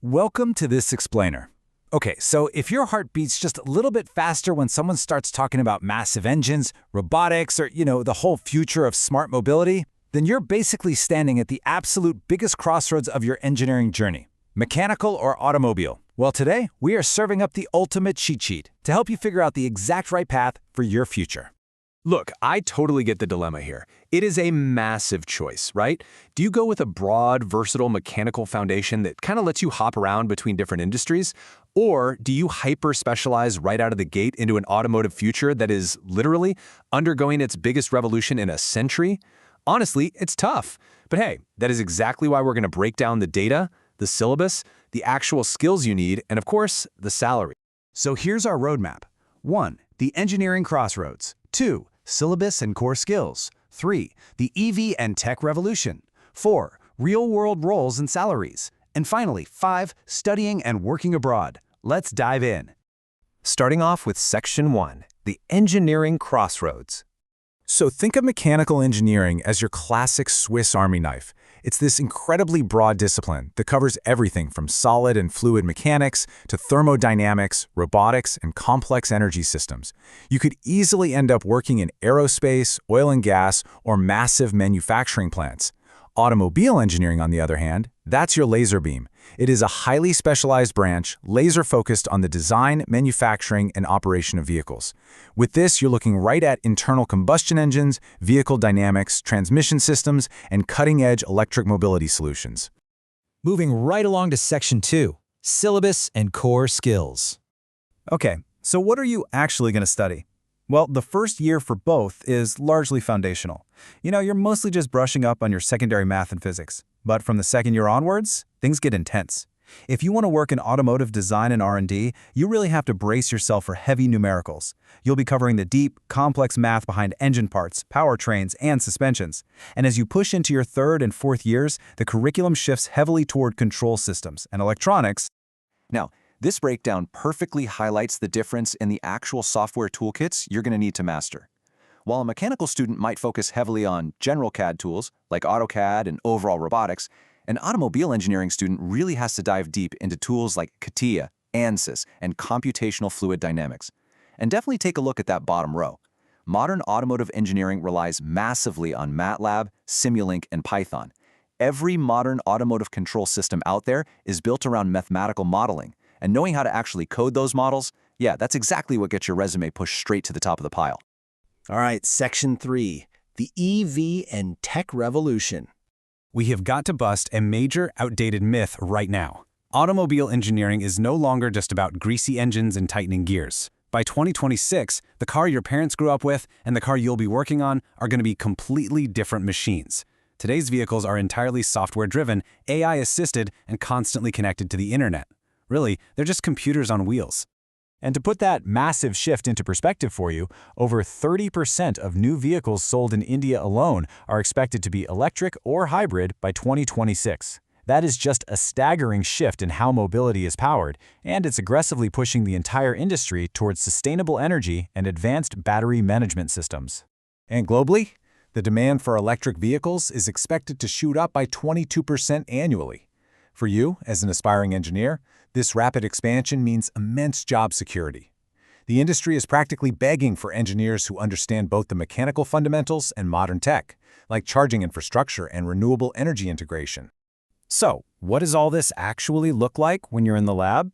Welcome to this explainer. Okay, so if your heart beats just a little bit faster when someone starts talking about massive engines, robotics, or, the whole future of smart mobility, then you're basically standing at the absolute biggest crossroads of your engineering journey, mechanical or automobile. Well, today, we are serving up the ultimate cheat sheet to help you figure out the exact right path for your future. Look, I totally get the dilemma here. It is a massive choice, right? Do you go with a broad, versatile mechanical foundation that kind of lets you hop around between different industries? Or do you hyper-specialize right out of the gate into an automotive future that is literally undergoing its biggest revolution in a century? Honestly, it's tough. But hey, that is exactly why we're going to break down the data, the syllabus, the actual skills you need, and of course, the salary. So here's our roadmap. 1. The engineering crossroads. 2. Syllabus and core skills. 3. The EV and tech revolution. 4. Real-world roles and salaries. And finally, 5. Studying and working abroad. Let's dive in. Starting off with Section 1, the engineering crossroads. So think of mechanical engineering as your classic Swiss Army knife. It's this incredibly broad discipline that covers everything from solid and fluid mechanics to thermodynamics, robotics, and complex energy systems. You could easily end up working in aerospace, oil and gas, or massive manufacturing plants. Automobile engineering, on the other hand, that's your laser beam. It is a highly specialized branch, laser-focused on the design, manufacturing, and operation of vehicles. With this, you're looking right at internal combustion engines, vehicle dynamics, transmission systems, and cutting-edge electric mobility solutions. Moving right along to Section 2, Syllabus and Core Skills. Okay, so what are you actually going to study? Well, the first year for both is largely foundational. You're mostly just brushing up on your secondary math and physics. But from the second year onwards, things get intense. If you want to work in automotive design and R&D, you really have to brace yourself for heavy numericals. You'll be covering the deep, complex math behind engine parts, powertrains, and suspensions. And as you push into your third and fourth years, the curriculum shifts heavily toward control systems and electronics. Now, this breakdown perfectly highlights the difference in the actual software toolkits you're going to need to master. While a mechanical student might focus heavily on general CAD tools like AutoCAD and overall robotics, an automobile engineering student really has to dive deep into tools like CATIA, ANSYS, and computational fluid dynamics. And definitely take a look at that bottom row. Modern automotive engineering relies massively on MATLAB, Simulink, and Python. Every modern automotive control system out there is built around mathematical modeling. And knowing how to actually code those models, that's exactly what gets your resume pushed straight to the top of the pile. All right, Section 3, the EV and tech revolution. We have got to bust a major outdated myth right now. Automobile engineering is no longer just about greasy engines and tightening gears. By 2026, the car your parents grew up with and the car you'll be working on are going to be completely different machines. Today's vehicles are entirely software-driven, AI-assisted, and constantly connected to the internet. Really, they're just computers on wheels. And to put that massive shift into perspective for you, over 30% of new vehicles sold in India alone are expected to be electric or hybrid by 2026. That is just a staggering shift in how mobility is powered, and it's aggressively pushing the entire industry towards sustainable energy and advanced battery management systems. And globally, the demand for electric vehicles is expected to shoot up by 22% annually. For you, as an aspiring engineer, this rapid expansion means immense job security. The industry is practically begging for engineers who understand both the mechanical fundamentals and modern tech, like charging infrastructure and renewable energy integration. So, what does all this actually look like when you're in the lab?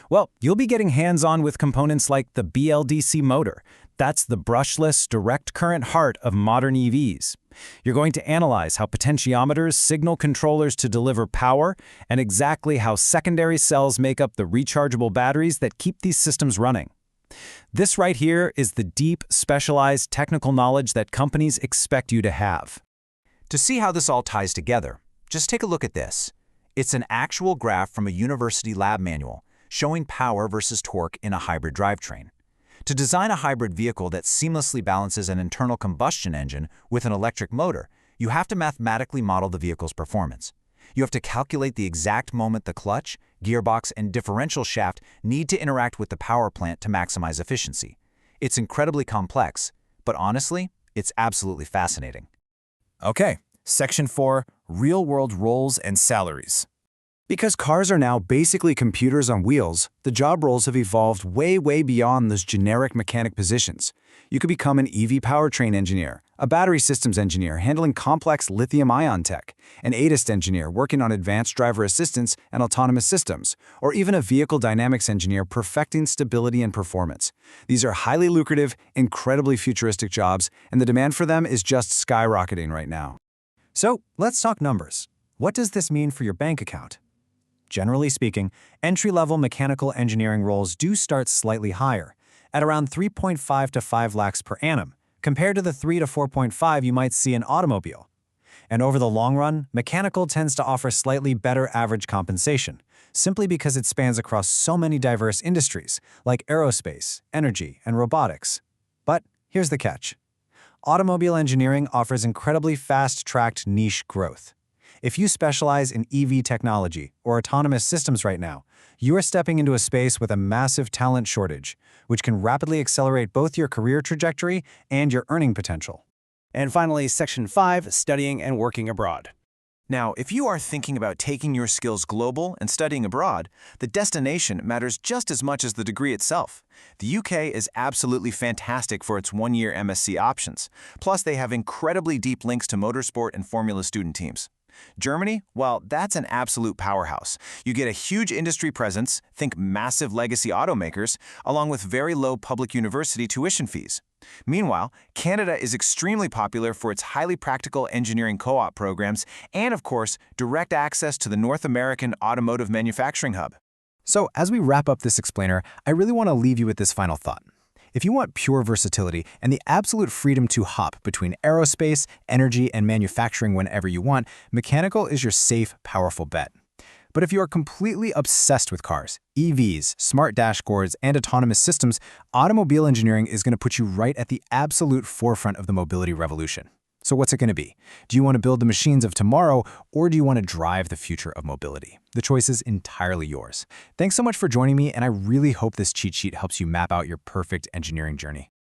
Well, you'll be getting hands-on with components like the BLDC motor. That's the brushless, direct current heart of modern EVs. You're going to analyze how potentiometers signal controllers to deliver power and exactly how secondary cells make up the rechargeable batteries that keep these systems running. This right here is the deep, specialized technical knowledge that companies expect you to have. To see how this all ties together, just take a look at this. It's an actual graph from a university lab manual showing power versus torque in a hybrid drivetrain. To design a hybrid vehicle that seamlessly balances an internal combustion engine with an electric motor, you have to mathematically model the vehicle's performance. You have to calculate the exact moment the clutch, gearbox, and differential shaft need to interact with the power plant to maximize efficiency. It's incredibly complex, but honestly, it's absolutely fascinating. Okay, Section 4, Real-World Roles and Salaries. Because cars are now basically computers on wheels, the job roles have evolved way beyond those generic mechanic positions. You could become an EV powertrain engineer, a battery systems engineer handling complex lithium-ion tech, an ADAS engineer working on advanced driver assistance and autonomous systems, or even a vehicle dynamics engineer perfecting stability and performance. These are highly lucrative, incredibly futuristic jobs, and the demand for them is just skyrocketing right now. So, let's talk numbers. What does this mean for your bank account? Generally speaking, entry-level mechanical engineering roles do start slightly higher, at around 3.5 to 5 lakhs per annum, compared to the 3 to 4.5 you might see in automobile. And over the long run, mechanical tends to offer slightly better average compensation, simply because it spans across so many diverse industries, like aerospace, energy, and robotics. But here's the catch. Automobile engineering offers incredibly fast-tracked niche growth. If you specialize in EV technology or autonomous systems right now, you are stepping into a space with a massive talent shortage, which can rapidly accelerate both your career trajectory and your earning potential. And finally, Section 5, Studying and Working Abroad. Now, if you are thinking about taking your skills global and studying abroad, the destination matters just as much as the degree itself. The UK is absolutely fantastic for its one-year MSc options. Plus, they have incredibly deep links to motorsport and Formula student teams. Germany? Well, that's an absolute powerhouse. You get a huge industry presence, think massive legacy automakers, along with very low public university tuition fees. Meanwhile, Canada is extremely popular for its highly practical engineering co-op programs and, of course, direct access to the North American automotive manufacturing hub. So, as we wrap up this explainer, I really want to leave you with this final thought. If you want pure versatility and the absolute freedom to hop between aerospace, energy, and manufacturing whenever you want, mechanical is your safe, powerful bet. But if you are completely obsessed with cars, EVs, smart dashboards, and autonomous systems, automobile engineering is going to put you right at the absolute forefront of the mobility revolution. So what's it going to be? Do you want to build the machines of tomorrow, or do you want to drive the future of mobility? The choice is entirely yours. Thanks so much for joining me, and I really hope this cheat sheet helps you map out your perfect engineering journey.